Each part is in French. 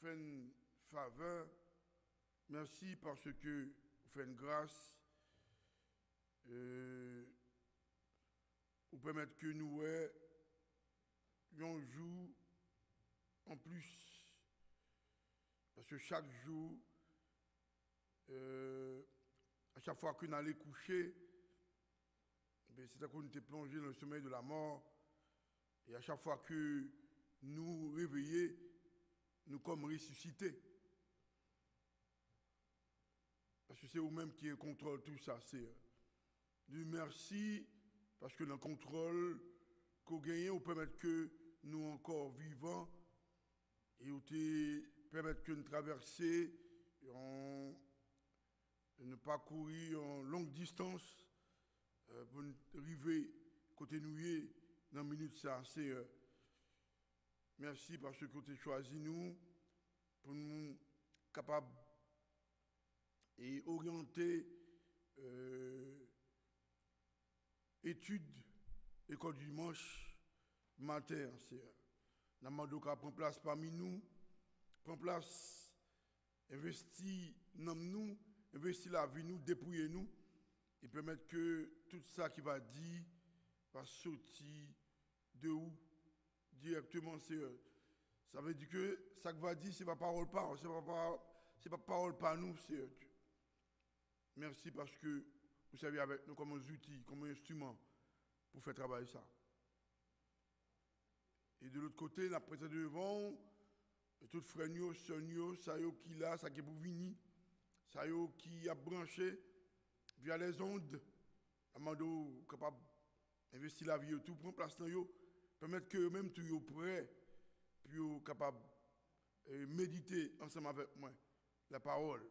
fait une faveur. Merci parce que vous faites une grâce. Vous permettre que nous un jour en plus. Parce que chaque jour, à chaque fois que nous allons coucher, c'est qu'on était plongé dans le sommeil de la mort. Et à chaque fois que nous réveillons, nous comme ressuscités. Parce que c'est vous-même qui contrôle tout ça. C'est du merci, parce que le contrôle qu'on gagne, on permet que nous encore vivants et on permet que nous traverser, ne pas courir en longue distance pour arriver côté nous dans une minute ça. C'est merci parce que vous avez choisi nous pour nous capables et orienter études école du dimanche matin. C'est la demande qui prend place parmi nous, prend place, investit dans nous, investit la vie nous, dépouiller nous et permettre que tout ça qui va dire va sortir de où directement. Ça veut dire que ça qui va dire, c'est pas parole par, c'est pas parole par nous, c'est Dieu. Merci parce que vous savez avec nous comme un outil, comme un instrument pour faire travailler ça. Et de l'autre côté, la présence devant, tout frère, sœur, ça qui là, ça qui est pour venir, ça qui a branché via les ondes, amando capable d'investir la vie tout, prendre place dans yo, permettre que eux-mêmes tout yo prêt, puis capable méditer ensemble avec moi la parole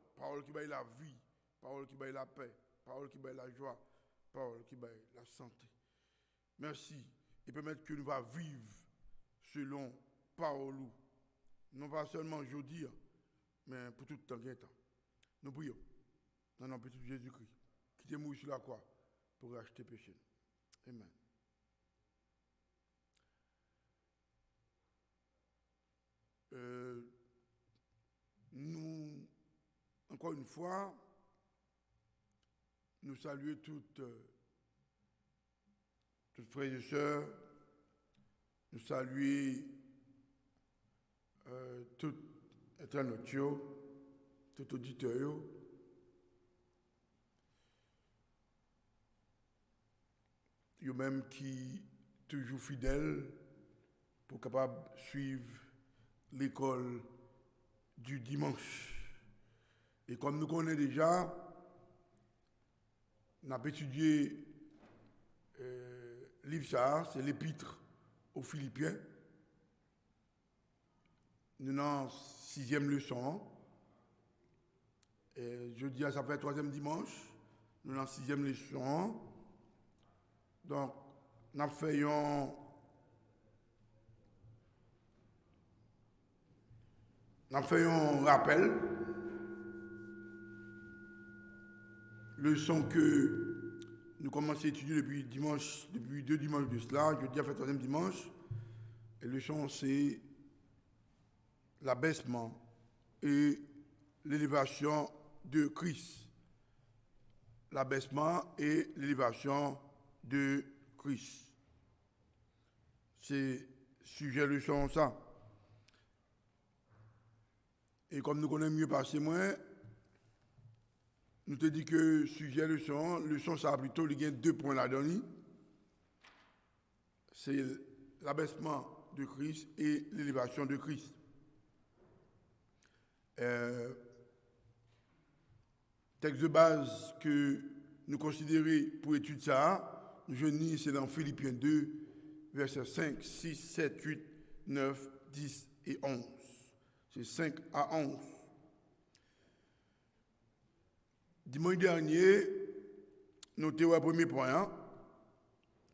qui baille la vie. Parole qui baille la paix, parole qui baille la joie, parole qui baille la santé. Merci et permettre que nous va vivre selon parole, non pas seulement aujourd'hui, mais pour tout le temps. Nous prions dans le nom de Jésus-Christ, qui est mort sur la croix pour racheter péché. Amen. Nous, encore une fois, nous saluons toutes frères et sœurs, nous saluons tous internautes, tous auditeurs, eux-mêmes qui toujours fidèles pour capable suivre l'école du dimanche. Et comme nous connaissons déjà, on a étudié livre ça, c'est l'épître aux Philippiens. Nous avons 6e leçon. Et jeudi, ça fait 3e dimanche. Nous avons 6e leçon. Donc, nous avons fait un rappel. Leçon que nous commençons à étudier depuis 2 dimanches de cela. Jeudi a fait 3e dimanche. Et la leçon, c'est l'abaissement et l'élévation de Christ. L'abaissement et l'élévation de Christ. C'est sujet leçon ça. Et comme nous connaissons mieux passer moins, nous te dit que sujet leçon ça a plutôt il y a 2 points là-dedans. C'est l'abaissement de Christ et l'élévation de Christ. Texte de base que nous considérons pour étudier ça, c'est dans Philippiens 2, versets 5, 6, 7, 8, 9, 10 et 11. C'est 5 à 11. Dimanche dernier, notez au premier point,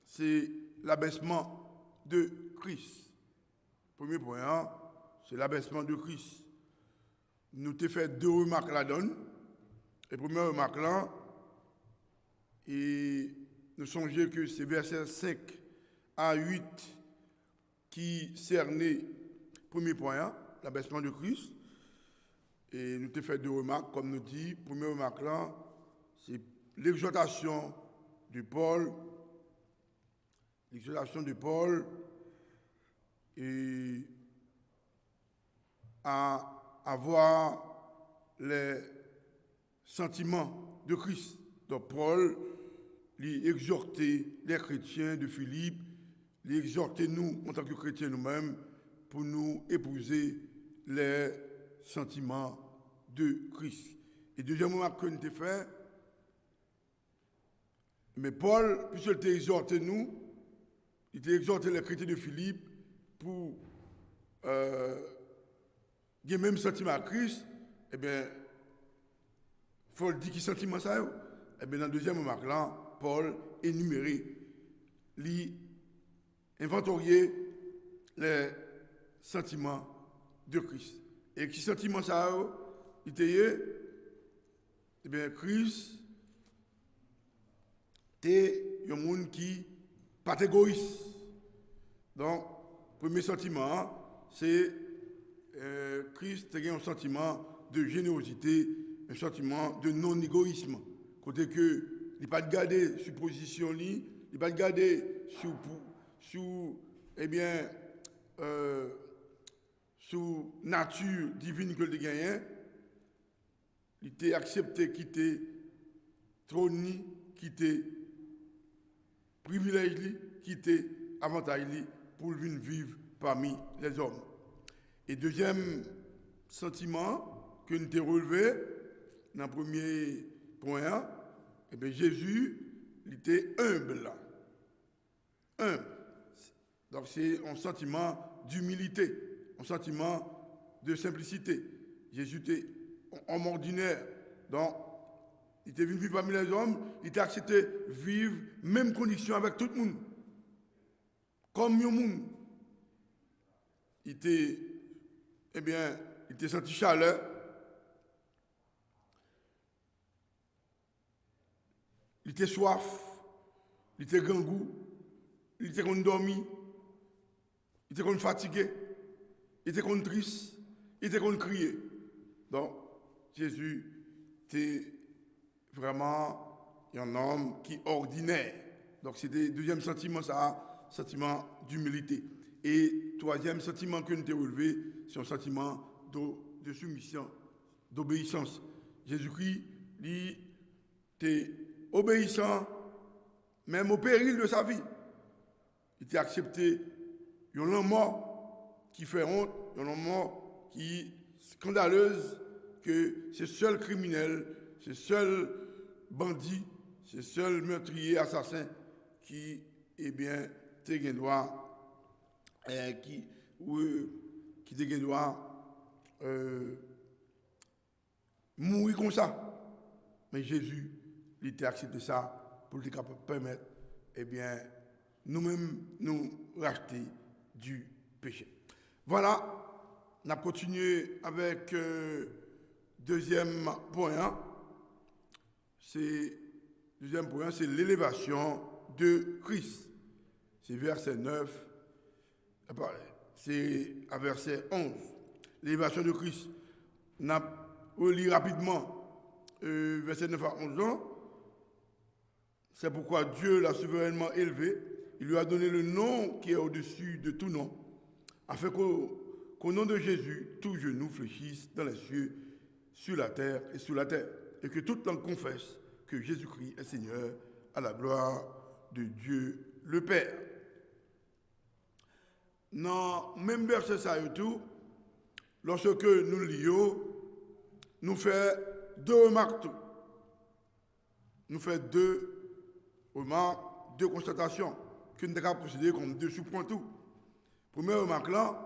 c'est l'abaissement de Christ. Premier point, c'est l'abaissement de Christ. Nous t'ai fait 2 remarques là-dedans. La première remarque là, et nous songeons que c'est versets 5 à 8 qui cernait premier point, l'abaissement de Christ. Et nous t'ai fait deux remarques, comme nous dit. Première remarque là, c'est l'exhortation de Paul. L'exhortation de Paul et à avoir les sentiments de Christ. Donc Paul lui exhortait les chrétiens de Philippe, lui exhortait nous en tant que chrétiens nous-mêmes pour nous épouser les sentiments de Christ. Et deuxième remarque que nous avons fait, mais Paul, puisqu'il t'a exhorté nous, il t'a exhorté les chrétiens de Philippe pour le même sentiment à Christ, eh bien, il faut le dire qui sentiment ça. Eh bien, dans la deuxième remarque là, Paul énuméré, lui inventorier les sentiments de Christ. Et qui sentiment ça, il était, eh bien, Christ, c'est un monde qui pas égoïste. Donc, premier sentiment, c'est Christ a un sentiment de générosité, un sentiment de non-égoïsme. Côté que, il n'est pas de garder sur position, il n'est pas de garder sous eh bien, sous nature divine que le gagné. Il était accepté quitter trône, quitter privilège, quitter avantage pour venir vivre parmi les hommes. Et deuxième sentiment que nous avons relevé dans le premier point, eh bien Jésus il était humble. Humble. Donc c'est un sentiment d'humilité, un sentiment de simplicité. Jésus était homme ordinaire. Donc il était venu vivre parmi les hommes, il était accepté vivre même condition avec tout le monde. Comme tout le monde. Il était, eh bien, il était senti chaleur. Il était soif. Il était grand goût. Il était comme dormi. Il était comme fatigué. Il était comme triste. Il était comme crier. Donc, Jésus était vraiment un homme qui est ordinaire. Donc, c'était le deuxième sentiment, ça, sentiment d'humilité. Et troisième sentiment que nous avons relevé, c'est un sentiment de soumission, d'obéissance. Jésus-Christ, il était obéissant, même au péril de sa vie. Il était accepté. Il y a un mort qui fait honte, il y a un mort qui est scandaleuse, que c'est seul criminel, c'est seul bandit, c'est seul meurtrier, assassin qui, eh bien, te droit qui te doit mourir comme ça. Mais Jésus, il était accepté ça pour lui permettre, eh bien, nous-mêmes, nous racheter du péché. Voilà, on a continué avec deuxième point. Deuxième point, c'est l'élévation de Christ. C'est verset 9. C'est à verset 11. L'élévation de Christ. On lit rapidement verset 9 à 11 ans. C'est pourquoi Dieu l'a souverainement élevé. Il lui a donné le nom qui est au-dessus de tout nom, afin qu'au nom de Jésus, tout genou fléchisse dans les cieux, sur la terre et sous la terre, et que toute langue confesse que Jésus-Christ est Seigneur, à la gloire de Dieu le Père. Dans le même verset, ça et tout, lorsque nous lions, nous faisons deux remarques. Nous faisons deux remarques, deux constatations que nous devons considérer comme deux sous-points tout. Première remarque là,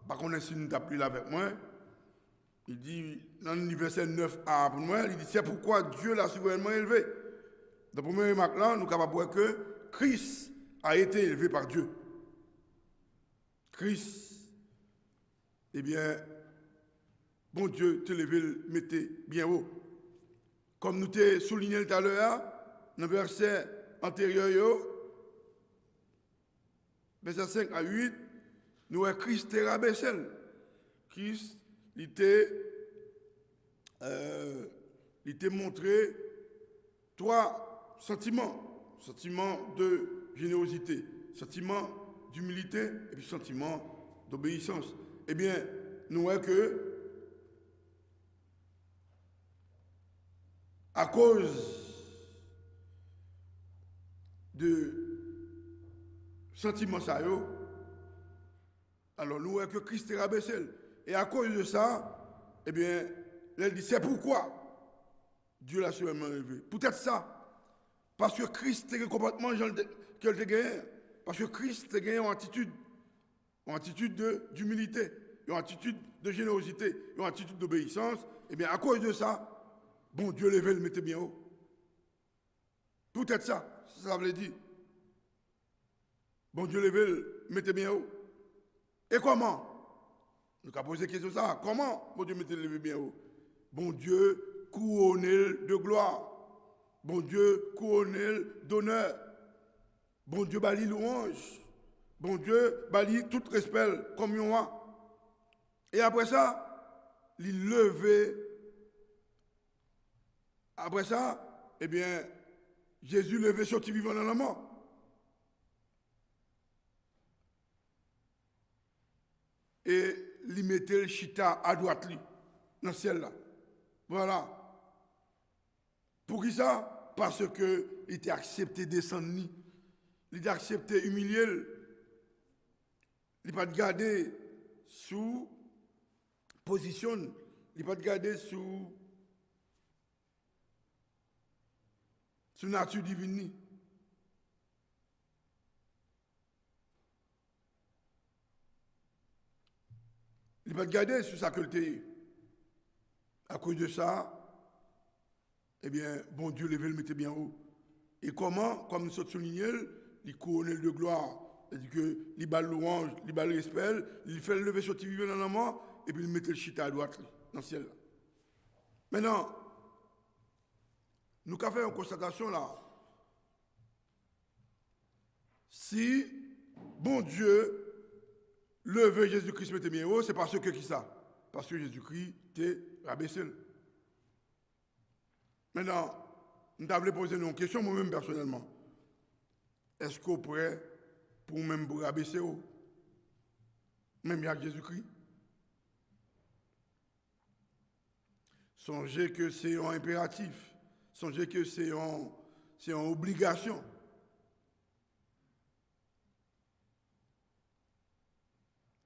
par contre, si nous t'appelons là avec moi, il dit, dans le verset 9a pour moi, il dit, c'est pourquoi Dieu l'a souverainement élevé. Dans la première remarque là, nous sommes capables de voir que Christ a été élevé par Dieu. Christ, eh bien, bon Dieu, te lever, le mettez bien haut. Comme nous t'ai souligné tout à l'heure, dans le verset antérieur, verset 5 à 8, nous avons Christ rabaissé. Christ, il était il t'a montré trois sentiments. Sentiment de générosité, sentiment d'humilité et puis sentiment d'obéissance. Eh bien, nous voyons que à cause de sentiments ça, alors nous voyons que Christ est rabaissé. Et à cause de ça, eh bien, elle dit, c'est pourquoi Dieu l'a sûrement élevé. Peut-être ça. Parce que Christ a un comportement qu'elle a gagné. Parce que Christ a gagné une attitude d'humilité, une attitude de générosité, une attitude d'obéissance. Eh bien, à cause de ça, bon Dieu levé le mettait bien haut. Peut-être ça, ça veut dire. Bon Dieu levé le mettait bien haut. Et comment? Nous avons posé la question ça. Comment bon Dieu mettait le bien haut? Bon Dieu couronné de gloire. Bon Dieu couronné d'honneur. Bon Dieu bali louange. Bon Dieu bali tout respect comme un roi. Et après ça, il levé. Après ça, eh bien, Jésus levé sorti vivant dans la mort. Et il mettait le chita à droite, dans le ciel là. Voilà. Pour qui ça? Parce qu'il était accepté descendre, il était accepté humilier, il n'a pas de garder sous position, il n'a pas de garder sous nature divine. Il n'a pas de garder sur sa culture. À cause de ça, eh bien, bon Dieu, levé le mettait bien haut. Et comment, comme nous sommes soulignés, il couronne de gloire. C'est-à-dire que il bat louange, il bat le respect, il fait le lever sur vivant dans la mort, et puis il mettait le chita à droite, dans le ciel. Maintenant, nous avons fait une constatation là. Si, bon Dieu, levé Jésus-Christ mettait bien haut, c'est parce que qui ça? Parce que Jésus-Christ était rabaissé. Maintenant, nous avons posé une question, moi-même personnellement. Est-ce qu'on est prêt pour même vous rabaisser, même avec Jésus-Christ? Songez que c'est un impératif. Songez que c'est une obligation.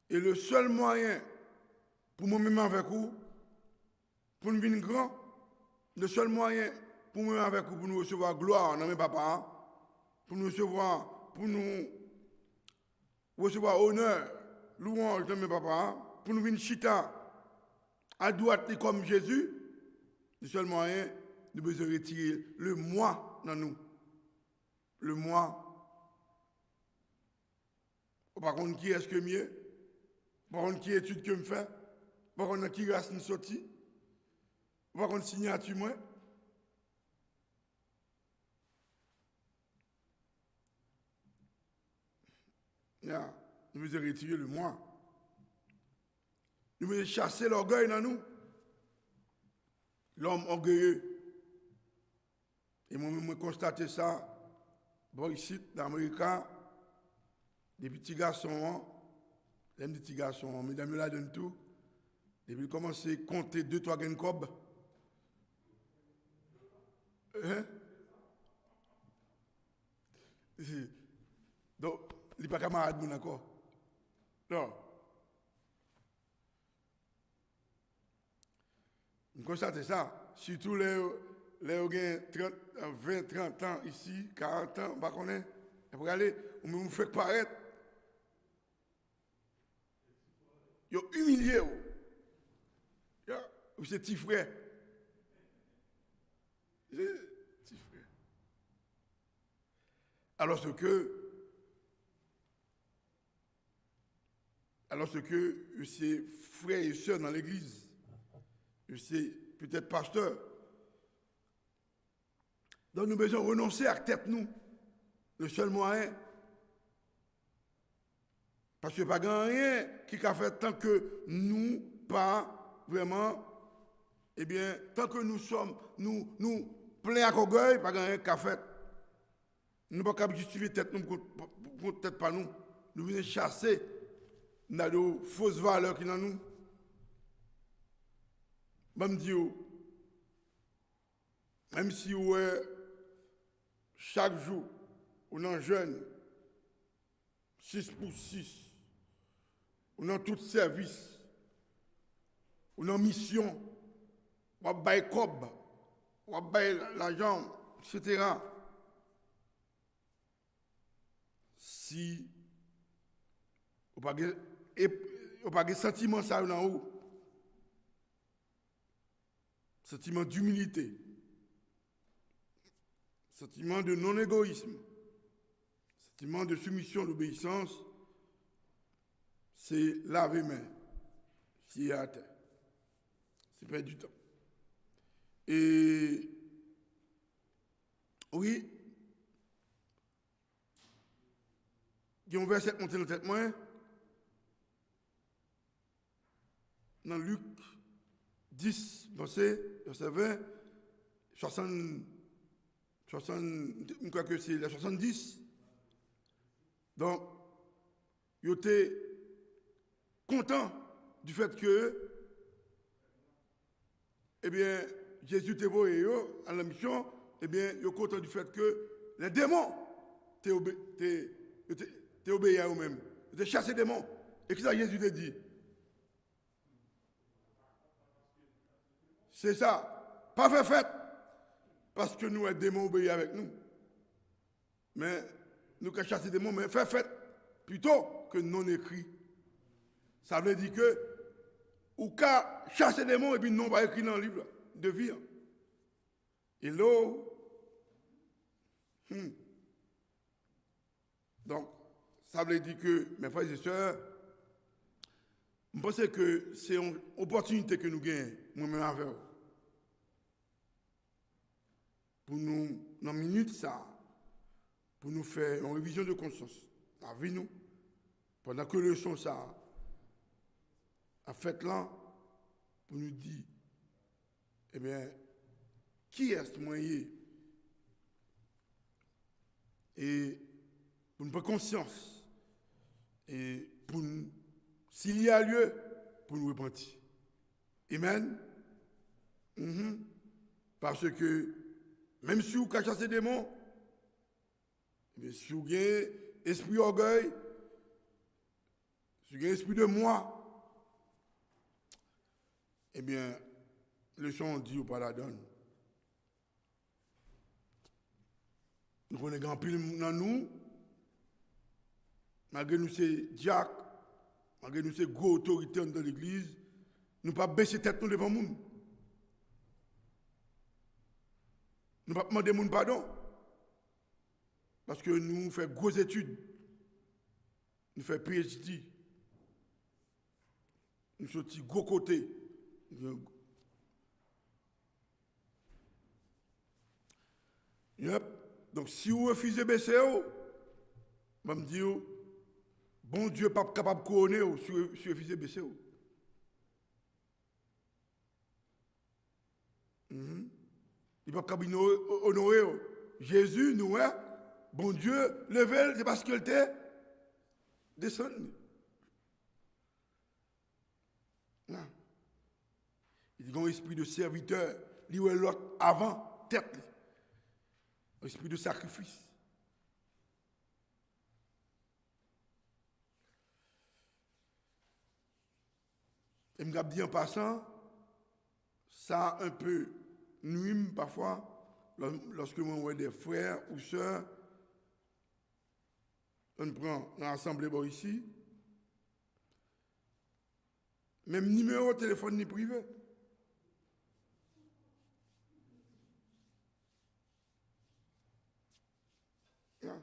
Et le seul moyen pour moi-même avec vous, pour nous venir grand, le seul moyen pour nous avec vous, pour nous recevoir gloire dans mes papas, pour nous recevoir honneur, louange dans mes papas, pour nous venir chita à droite comme Jésus, le seul moyen, nous devons retirer le moi dans nous. Le moi. Par contre, qui est-ce que mieux? Par contre, qui étude que me fait? Par contre, qui race nous sorti? Par contre, signature moi? Nous devons retirer le moi. Nous devons chasser l'orgueil dans nous. L'homme orgueilleux. Et moi-même, je constate ça. Bon, ici, dans l'Amérique, des petits garçons, les petits garçons, mesdames, là, donnent tout. Depuis qu'ils commencent à compter 2-3 gains de cob. Hein? Donc, il n'est pas camarade, mon encore. Non. Je constate ça. Surtout les gens qui ont 20, 30 ans ici, 40 ans, on connaît. Pour aller, on me fait paraître. Ils ont humilié. Ou c'est petit frère. Petit frère. Alors ce que c'est frères et sœurs dans l'église, c'est peut-être pasteur. Donc nous devons renoncer à tête nous. Le seul moyen. Parce qu'il n'y a pas rien qui a fait tant que nous pas vraiment eh bien, tant que nous sommes, nous pleins à orgueil, pas gagner qu'à faire. Nous ne pouvons pas justifier tête nous pour tête pas nous. Nous venons chasser dans de fausses valeurs qui sont nous. Je me dis, même si chaque jour, on est jeune, 6 pour 6, on a tout service, on a mission, on a bail cob, on a bail l'argent, etc. Si on n'a pas de sentiment ça en haut, sentiment d'humilité, sentiment de non-égoïsme, sentiment de soumission, d'obéissance, c'est laver main, c'est à terre, c'est perdre du temps. Et oui, il y a un verset monté dans la tête moi, dans Luc 10, verset 20, 60, je crois que c'est la 70. Donc, ils étaient contents du fait que, eh bien, Jésus t'a envoyé à la mission, eh bien, ils sont contents du fait que les démons t'ont obéi à eux-mêmes. Ils ont chassé les démons. Et qu'est-ce que Jésus t'a dit? C'est ça. Pas fait fête. Parce que nous, les démons obéissent avec nous. Mais nous avons chassé des démons, mais fait fête plutôt que non écrit. Ça veut dire que, ou qu'à chasser des démons et puis non pas écrit dans le livre de vie. Et là, donc, ça veut dire que, mes frères et sœurs, je pense que c'est une opportunité que nous gagnons, moi-même avec vous. Pour nous, dans une minute, ça, pour nous faire une révision de conscience, avec nous, pendant que le son, ça, a fait là, pour nous dire, eh bien, qui est ce moyen? Et pour nous prendre conscience, et pour nous, s'il y a lieu, pour nous repentir. Amen. Parce que, même si vous cachez ces démons, mais si vous avez esprit orgueil, si vous avez esprit de moi, eh bien, le son dit ou pas la donne. Nous connaissons grand pile dans nous, malgré nous ces diacres, malgré nous ces gros autorités dans l'église, nous ne pouvons pas baisser tête nous devant le monde. Nous ne pouvons pas demander mon pardon. Parce que nous faisons grosses études. Nous faisons PhD. Nous sommes de gros côté. Yep. Donc si vous refusez de baisser, je vais me dire, bon Dieu n'est pas capable de couronner si vous refusez de baisser. Il n'est pas capable d'honorer. Jésus, nous, bon Dieu, levé, c'est parce qu'il était descendu. Non. Il y a un esprit de serviteur, il y a l'autre avant, tête. Un esprit de sacrifice. Et je me dis en passant, ça un peu nuit parfois lorsque moi vois des frères ou sœurs, on prend dans l'assemblée ici, même numéro de téléphone ni privé. Non.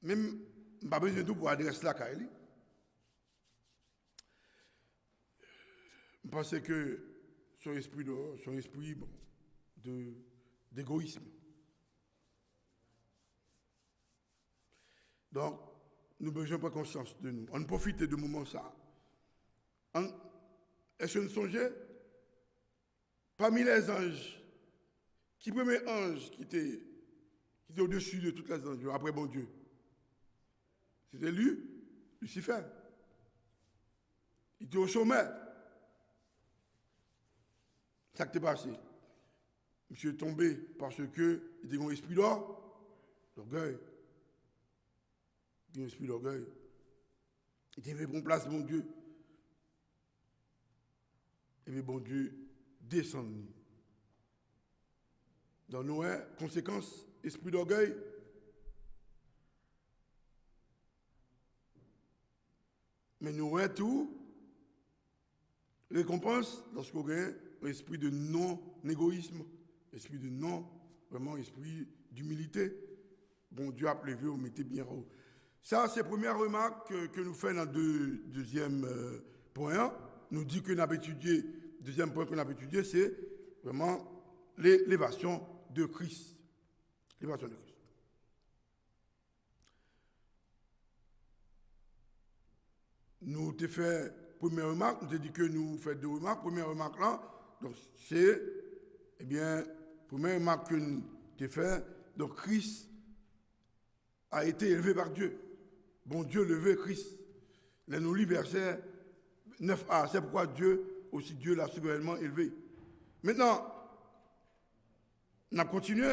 Même pas besoin de tout pour adresser la Kaili. Je pense que son esprit d'égoïsme. Donc, nous avons besoin de conscience de nous. On profite de moments ça Est-ce que vous songez? Parmi les anges, qui premier ange qui était au-dessus de toutes les anges, après bon Dieu? C'était lui, Lucifer. Il était au sommet. Ça qui est passé. Monsieur est tombé parce qu'il était un esprit d'orgueil. Il était un esprit d'orgueil. Il était bon place, mon Dieu. Et bien, bon Dieu, descend. Dans nos conséquences, esprit d'orgueil. Mais nous avons tout récompense lorsqu'on a un esprit de non-égoïsme, esprit de non, vraiment esprit d'humilité. Bon Dieu a prévu, on mettait bien haut. Ça, c'est la première remarque que nous faisons dans le deuxième point. Nous dit que nous avons étudié, deuxième point que nous avons étudié, c'est vraiment l'élévation de Christ. L'élévation de Christ. Nous avons fait première remarque, nous avons dit que nous faisons deux remarques. Première remarque là, donc c'est, eh bien, première remarque que nous avons fait, donc Christ a été élevé par Dieu. Bon Dieu levé Christ. Là, nous lisons verset 9a, c'est pourquoi Dieu l'a souverainement élevé. Maintenant, on a continué.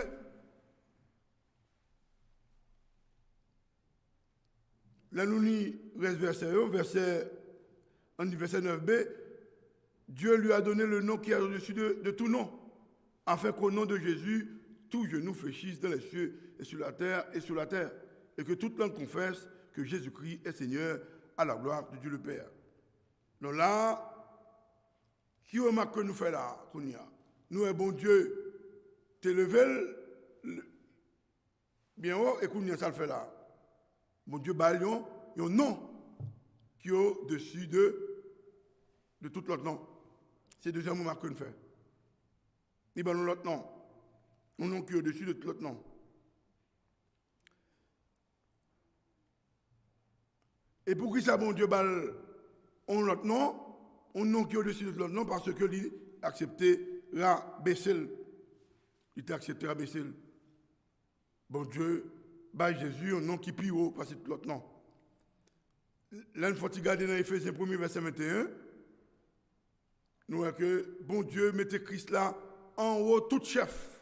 Là, nous lisons verset 9b. Dieu lui a donné le nom qui est au-dessus de tout nom, afin qu'au nom de Jésus, tout genou fléchisse dans les cieux et sur la terre, et que toute langue confesse que Jésus-Christ est Seigneur à la gloire de Dieu le Père. Donc là, qui remarque que nous faisons là, nous, un bon Dieu, t'es levé bien haut, et qu'on ça le fait là. Mon Dieu, balion, il y a un nom qui est au-dessus de tout l'autre nom. C'est le deuxième remarque que nous faisons. Il y a l'autre nom. Un nom qui est au-dessus de tout l'autre nom. Et pour qui ça, bon Dieu, on l'autre nom, un nom qui est au-dessus de l'autre nom, parce que lui accepté la baisser. Il t'a accepté la baisser. Bon Dieu, Jésus, un nom qui est plus haut, parce que tout l'autre nom. Là, il faut regarder dans Éphésiens 1er, verset 21. Nous voyons que bon Dieu mettait Christ là en haut, tout chef.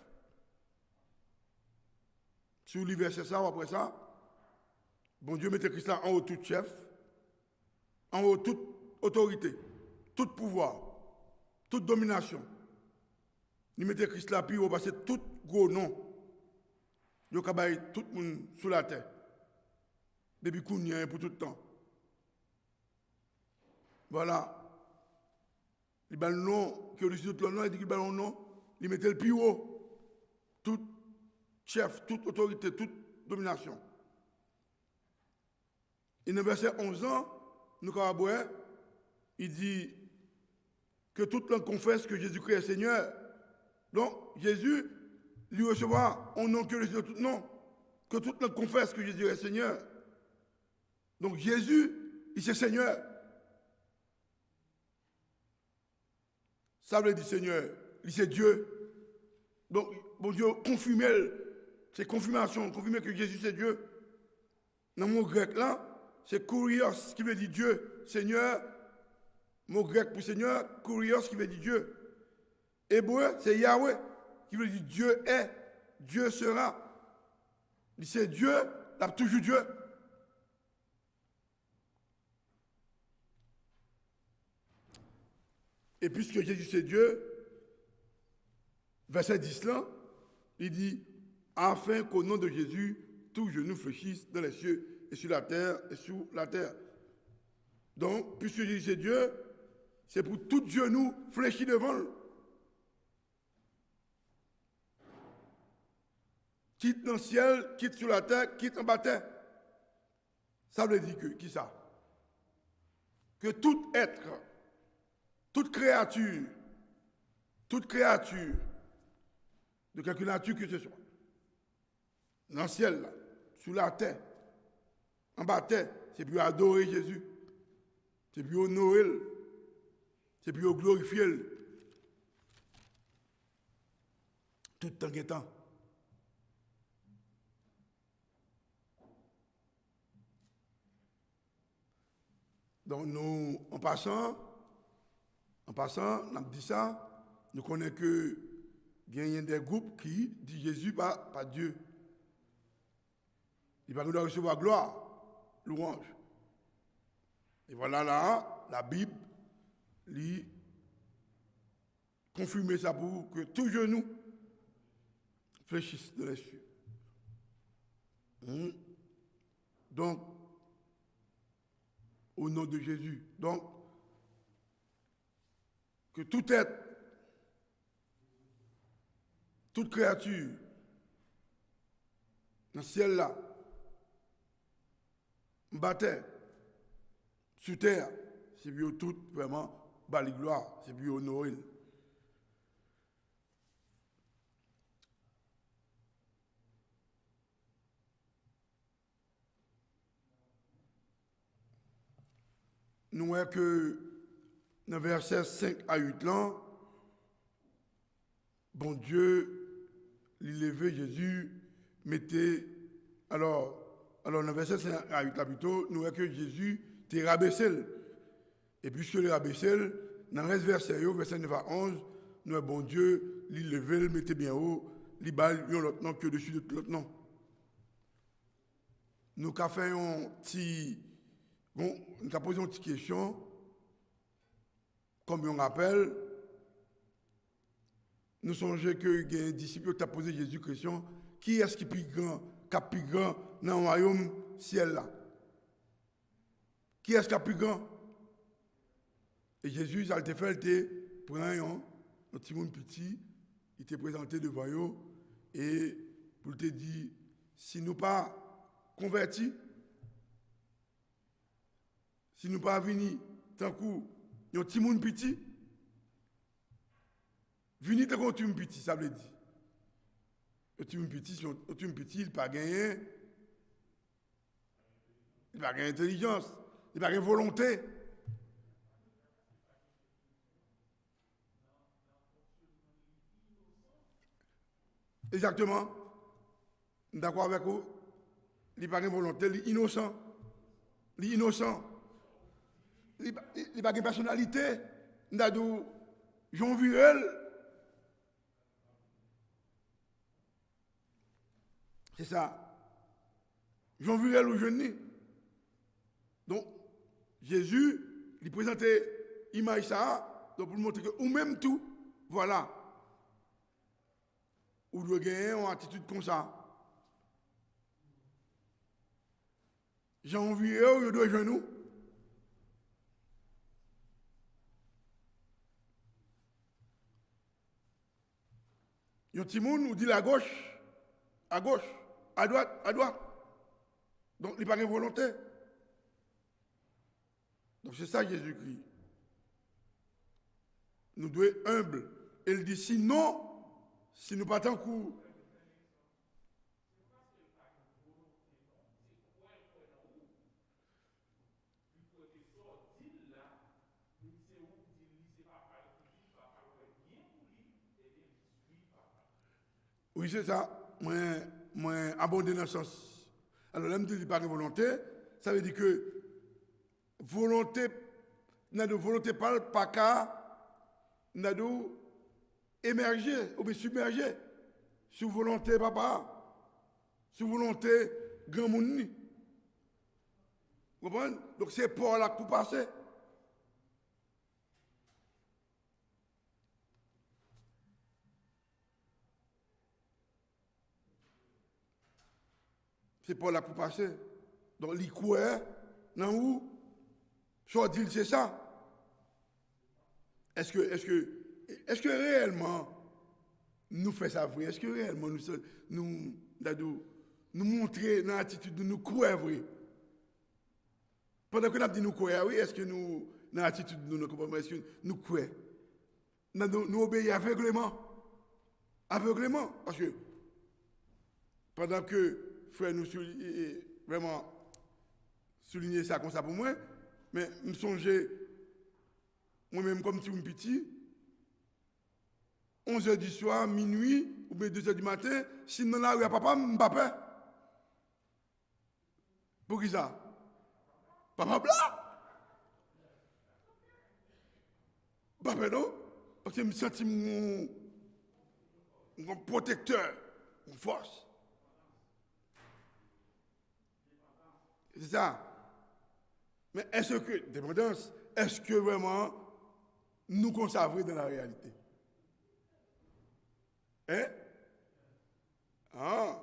Si vous lisez verset ça ou après ça, bon Dieu mettait Christ là en haut, tout chef, en haut, toute autorité, tout pouvoir, toute domination. Il mettait Christ là plus haut parce que tout gros nom. Il y a tout le monde sous la terre. Depuis qu'on y est pour tout le temps. Voilà. Il y a le nom qui est au-dessus de tout le nom, il dit qu'il y a le nom, il mettait le plus haut. Tout chef, toute autorité, toute domination. Et dans le verset 11 ans, nous avons il dit que toute langue confesse que Jésus-Christ est Seigneur. Donc, Jésus lui recevra un nom que le Seigneur tout nom, que toute langue confesse que Jésus est Seigneur. Donc, Jésus, il est Seigneur. Ça veut dire Seigneur, il est Dieu. Donc, bon Dieu, confirmer, c'est confirmation, confirmer que Jésus c'est Dieu. Dans le mot grec là, c'est kurios qui veut dire Dieu, Seigneur. Mot grec pour Seigneur, kurios qui veut dire Dieu. Hébreu, c'est Yahweh qui veut dire Dieu est, Dieu sera. C'est Dieu, il a toujours Dieu. Et puisque Jésus c'est Dieu, verset 10 là, il dit, afin qu'au nom de Jésus, tout genou fléchisse dans les cieux et sur la terre et sous la terre. Donc, puisque Jésus c'est Dieu, c'est pour tout genou fléchi devant lui. Quitte dans le ciel, quitte sur la terre, quitte en bas terre. Ça veut dire que, qui ça? Que tout être, toute créature, de quelque nature que ce soit, dans le ciel, là, sous la terre, en bas terre, c'est pour adorer Jésus, c'est pour honorer, C'est puis glorifier tout temps que temps. Donc nous, en passant, on a dit ça, nous connaissons que il y a des groupes qui disent Jésus pas Dieu. Il va nous recevoir gloire, louange. Et voilà là, la Bible lui confirme ça pour que tout genou fléchisse de les cieux. Donc, au nom de Jésus. Donc, que tout être, toute créature, dans le ciel là, bataille, sur terre, c'est pour tout vraiment bali gloire, c'est pour honorer. Nous voyons que dans versets 5 à 8 là, bon Dieu, l'élevé Jésus, mettait. Alors dans verset 5 à 8 là plutôt, nous voyons que Jésus était rabaissé. Et puisque le rabaissé, dans le reste verset 9 à 11, nous voyons bon Dieu, l'élevé, le mettait bien haut, il balle l'autre nom que dessus de l'autre nom. Nous avons fait un petit. Bon, nous avons posé une petite question. Comme on rappelle, nous songeons que les disciples qui ont posé Jésus question, qui est-ce qui est plus grand dans le royaume ciel là? Qui est-ce qui est plus grand? Et Jésus, ça a été fait, il prend un petit monde petit, il était présenté devant eux, et pour te dire, si nous pas convertis, si nous pas venus, tant coup, un petit monde petit, venir tant qu'on petit petit, ça veut dire. Un petit monde petit, si un petit petit, il n'a pas gagné, il n'a pas gagné intelligence, il n'a pas gagné volonté. Exactement. D'accord avec vous? Il n'a pas gagné volonté, il est innocent. Il est innocent. Il n'a pas de personnalité. Il a dit, Jean Virel. C'est ça. Jean Virel ou Jeune. Donc, Jésus, il présentait l'image ça, donc pour montrer que, ou même tout, voilà. Ou doit gagner une attitude comme ça. Jean Virel, il doit genou. Il y a un petit monde où dit à gauche, à droite. Donc, il n'y a pas de volonté. Donc, c'est ça Jésus-Christ. Nous devons être humbles. Il dit, sinon, si nous pas tant coup. Oui, c'est ça. Moi, abondé dans le sens. Alors, là, je dis pas de volonté, ça veut dire que volonté, n'a de volonté pas qu'à, n'a de émerger ou bien submerger. Sous volonté, papa. Sous volonté, grand monde. Vous comprenez? Donc, c'est pour là pour passer. C'est pour là pour passer. Donc, les croire, dans où? Soit dit, c'est ça. Est-ce que réellement, nous faisons ça vrai? Est-ce que réellement, nous montrer dans l'attitude de nous croire vrai? Pendant que nous avons dit nous croire, oui, est-ce que nous, dans l'attitude de nous, est-ce que nous croyons? Nous obéissons aveuglément. Aveuglément. Parce que pendant que frère nous vraiment souligner ça comme ça pour moi, mais me songer moi-même comme si je suis petit, 11h du soir, minuit, ou bien 2h du matin, si dans la rue à papa, je ne papa. Pour qui ça? Papa blanc? Papa non? Parce que je me sens mon protecteur, mon force. C'est ça. Mais est-ce que, dépendance, est-ce que vraiment nous conservons dans la réalité? Hein? Ah.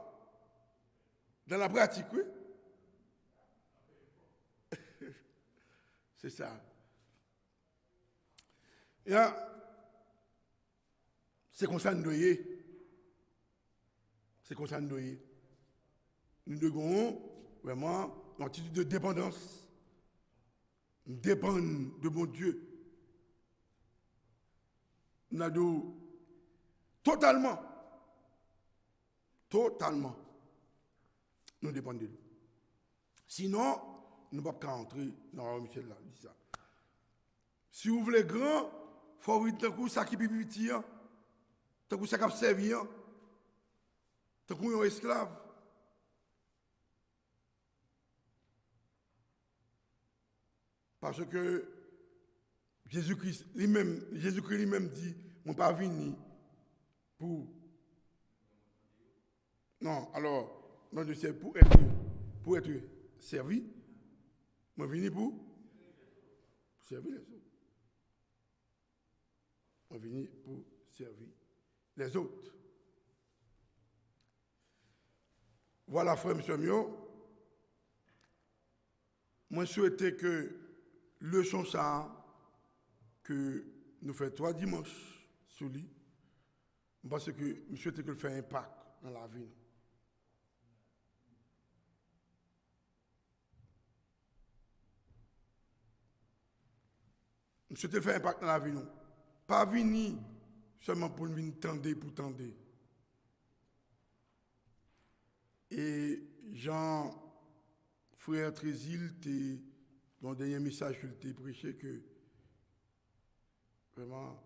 Dans la pratique, oui. C'est ça. Et là, c'est comme ça nous doyons. C'est comme ça nous doyons. Nous devons vraiment une attitude de dépendance. Nous dépendons de mon Dieu. Nous devons totalement, nous dépendons de lui. Sinon, nous ne pouvons pas entrer dans Michel là, dit ça. Si vous voulez grand, il faut ouvrir tant que ça qui est petit, tant que ça qui a servi, tant que un esclave. Parce que Jésus-Christ lui-même dit, je ne suis pas venu pour... Non, alors, non, je sais, pour être servi, je suis venu pour servir les autres. Je suis venu pour servir les autres. Voilà, frère, monsieur Mio. Moi, je souhaitais que leçon ça, que nous faisons 3 dimanches sur lui, parce que je souhaitais que le fait un impact dans la vie. Je souhaitais faire un impact dans la vie. Non. Pas venir seulement pour nous tendre pour tendre. Et Jean, frère Trésil, dans le dernier message, il t'a prêché que vraiment,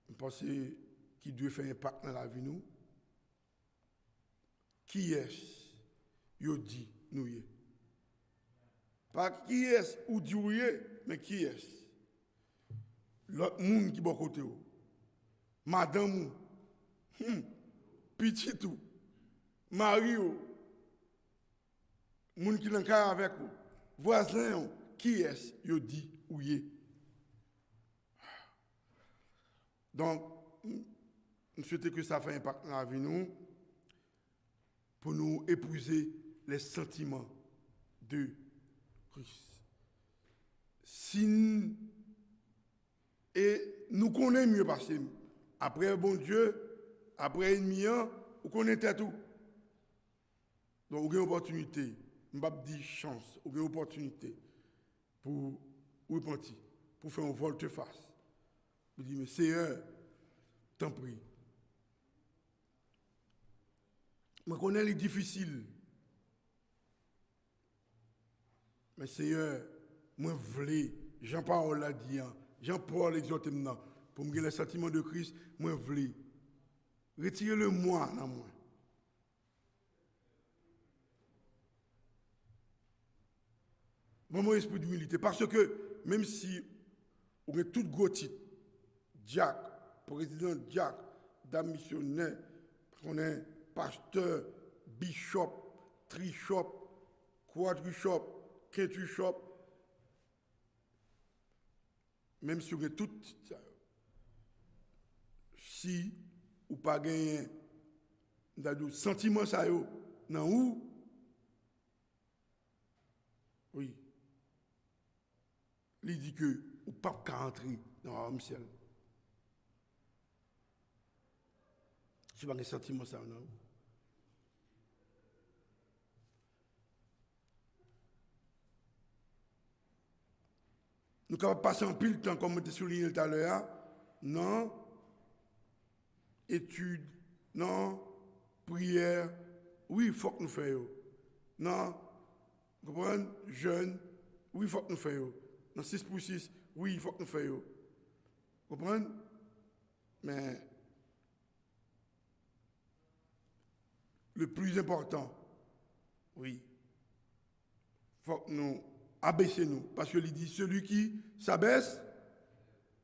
je pensais qu'il doit faire un impact dans la vie. Nous. Qui est-ce qu'il dit nous y est? Pas qui est-ce ou dit nous y est, mais qui est-ce? L'autre monde qui est à côté. Madame, petit tout, mari, monde qui est avec vous, voisin, qui est-ce qu'il dit ou y est? Donc, je souhaite que ça fasse un impact dans la vie nous pour nous épouser les sentiments de Christ. Si et nous connaissons mieux parce que après bon Dieu, après ennemi, on connaît tout. Donc, on a une opportunité, je ne vais pas dire chance, on a une opportunité pour repentir, pour faire un volte-face. Je dis, mais Seigneur, t'en prie. Je connais les difficiles. Mais Seigneur, moi, je voulais, Jean-Paul l'a dit, Jean-Paul exhorte maintenant, pour me donner le sentiment de Christ, moi, je voulais. Retirez le moi dans moi. Mon esprit d'humilité. Parce que même si on a tout gros titre, Jack, président Jack, dame missionnaire, on est pasteur, bishop, trishop, quadrishop, quintushop, même si on a tout ça, si ou pas gagné un sentiment ça yo, non où? Oui. Il dit que ou pas qu'à entrer dans le ciel. Je n'ai pas un sentiment ça, non? Nous ne pouvons pas passer en pile temps, comme je l'ai souligné tout à l'heure. Non. Études, non. Prière. Oui, il faut que nous fassions. Non. Vous comprenez? Jeûne. Oui, il faut que nous fassions. Dans 6 pour 6. Oui, il faut que nous fassions. Vous comprenez? Mais le plus important, oui, il faut que nous abaissons-nous. Parce que il dit, celui qui s'abaisse,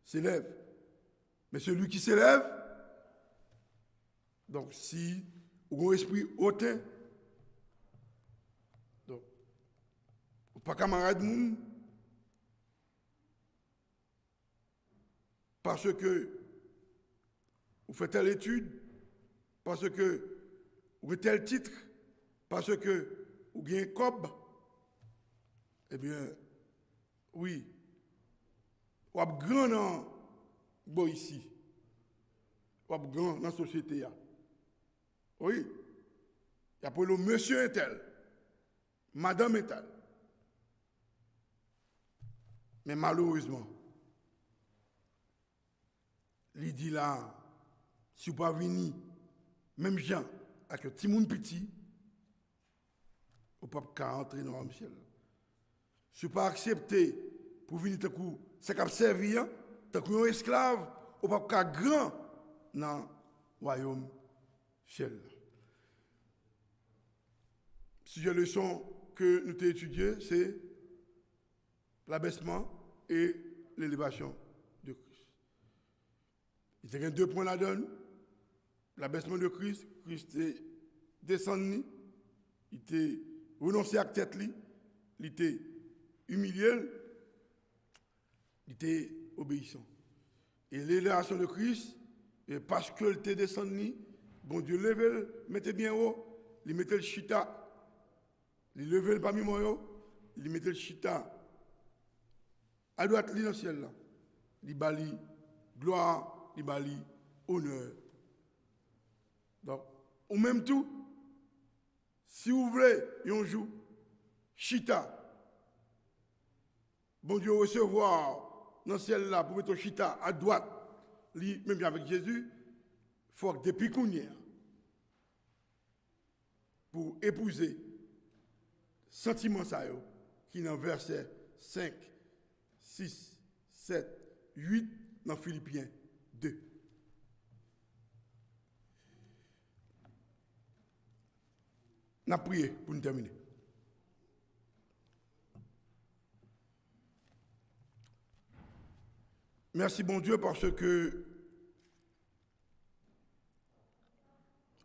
s'élève. Mais celui qui s'élève, donc si vous avez un esprit hautain, donc, vous pas camarade moun, parce que vous faites telle étude, parce que vous avez tel titre, parce que vous avez un cob, eh bien, oui, vous avez grand dans ici, vous avez grand dans la société. Oui, il y a pour le monsieur est tel, madame est tel. Mais malheureusement, il dit là, si vous ne pouvez pas venir, même gens, avec un petit monde petit, vous ne pouvez pas entrer dans le ciel. Si vous ne pouvez pas accepter pour venir, c'est comme servir, tant qu'un esclave, vous ne pouvez pas grand dans le royaume ciel. Si j'ai leçon que nous avons étudiée, c'est l'abaissement et l'élévation de Christ. Il y a deux points là-dedans. L'abaissement de Christ, Christ est descendu, il était renoncé à la tête, il était humilié, il était obéissant. Et l'élévation de Christ, et parce qu'il était descendu, bon Dieu levait, mettait bien haut, il mettait le chita, il levait parmi moi, il mettait le chita à droite dans le ciel là. Il bali gloire, il bali honneur. Donc, ou même tout, si vous voulez, un jour, chita, bon Dieu recevoir dans le ciel là pour mettre chita à droite, même avec Jésus, il faut que depuis qu'on y est, pour épouser sentiment ça qui est dans verset 5, 6, 7, 8 dans Philippiens 2. On a prié pour nous terminer. Merci bon Dieu parce que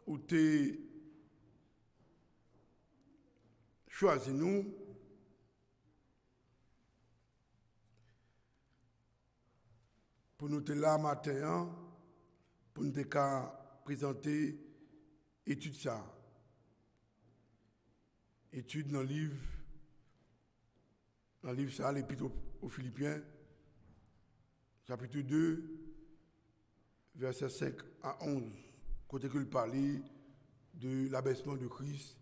vous avez choisi nous pour nous être là matin, pour nous présenter étude ça. Étude dans le livre ça, l'Épître aux Philippiens, chapitre 2, versets 5 à 11, côté que il parlait de l'abaissement de Christ,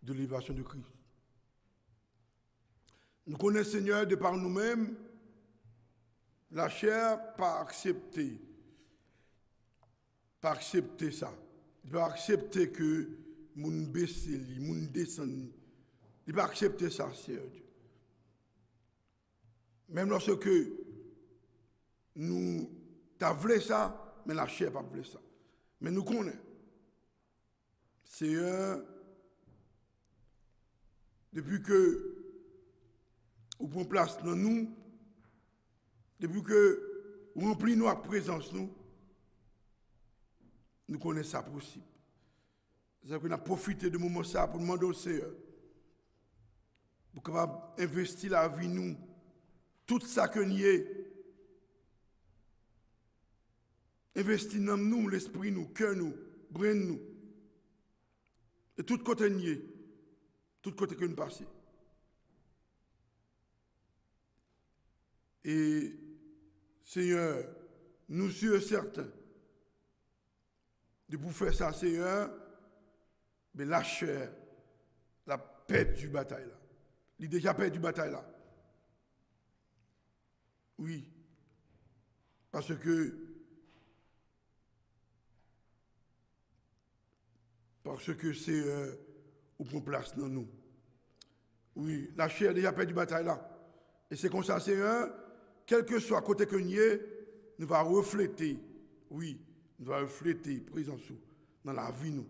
de l'élévation de Christ. Nous connaissons, Seigneur, de par nous-mêmes, la chair pas accepter ça, pas accepter que moun baisse, moun descend. Il va accepter ça, Seigneur Dieu. Même lorsque nous t'avons ça, mais la chair n'a pas voulu ça. Mais nous connaissons. Seigneur, depuis que vous prenez place dans nous, depuis que vous remplissez notre présence, nous connaissons ça possible. C'est-à-dire qu'on a profité de moment ça pour demander au Seigneur pour capable investir la vie nous, tout ça que nous est, investir dans nous, l'esprit nous, cœur nous, brain nous, et tout côté nous est, tout côté que nous passons. Et Seigneur, nous sommes certains de vous faire ça, Seigneur, mais la chair, la paix du bataille là. Il est déjà perdu bataille là. Oui. Parce que c'est où prend place dans nous. Oui, la chair a déjà perdu bataille là. Et c'est comme ça, Seigneur, quel que soit côté que nous y est, nous va refléter, oui, nous va refléter présence dans la vie nous.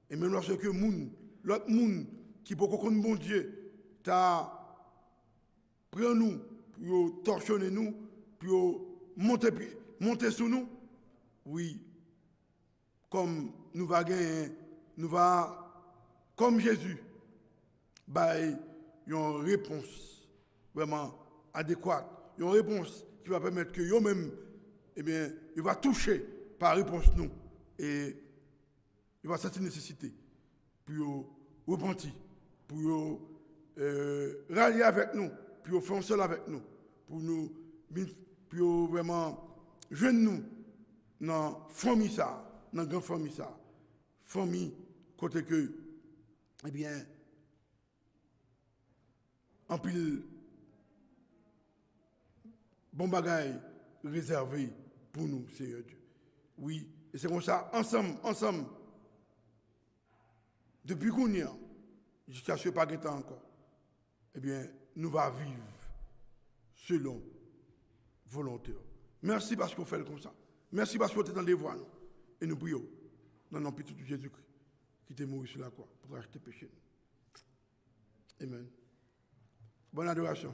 Et même lorsque l'autre monde qui peut connaître bon Dieu, t'as pris nous, pour torsionner nous, pour monter sur nous, oui, comme nous va gagner, nous va, comme Jésus, bah, une réponse vraiment adéquate, une réponse qui va permettre que eux-mêmes, eh bien, il va toucher par réponse nous et il va sentir nécessité pour repentir, pour rallier avec nous, pour faire un seul avec nous, pour vraiment joindre nous dans la famille ça, dans la grande famille ça, famille côté que, eh bien, en pile bon bagaille réservé pour nous, Seigneur Dieu. Oui, et c'est comme ça, ensemble, depuis qu'on y est, jusqu'à ce pas de temps encore, eh bien, nous va vivre selon volonté. Merci parce qu'on fait comme ça. Merci parce qu'on est dans les voies. Et nous prions dans le nom de Jésus-Christ qui t'est mort sur la croix pour acheter péché. Amen. Bonne adoration.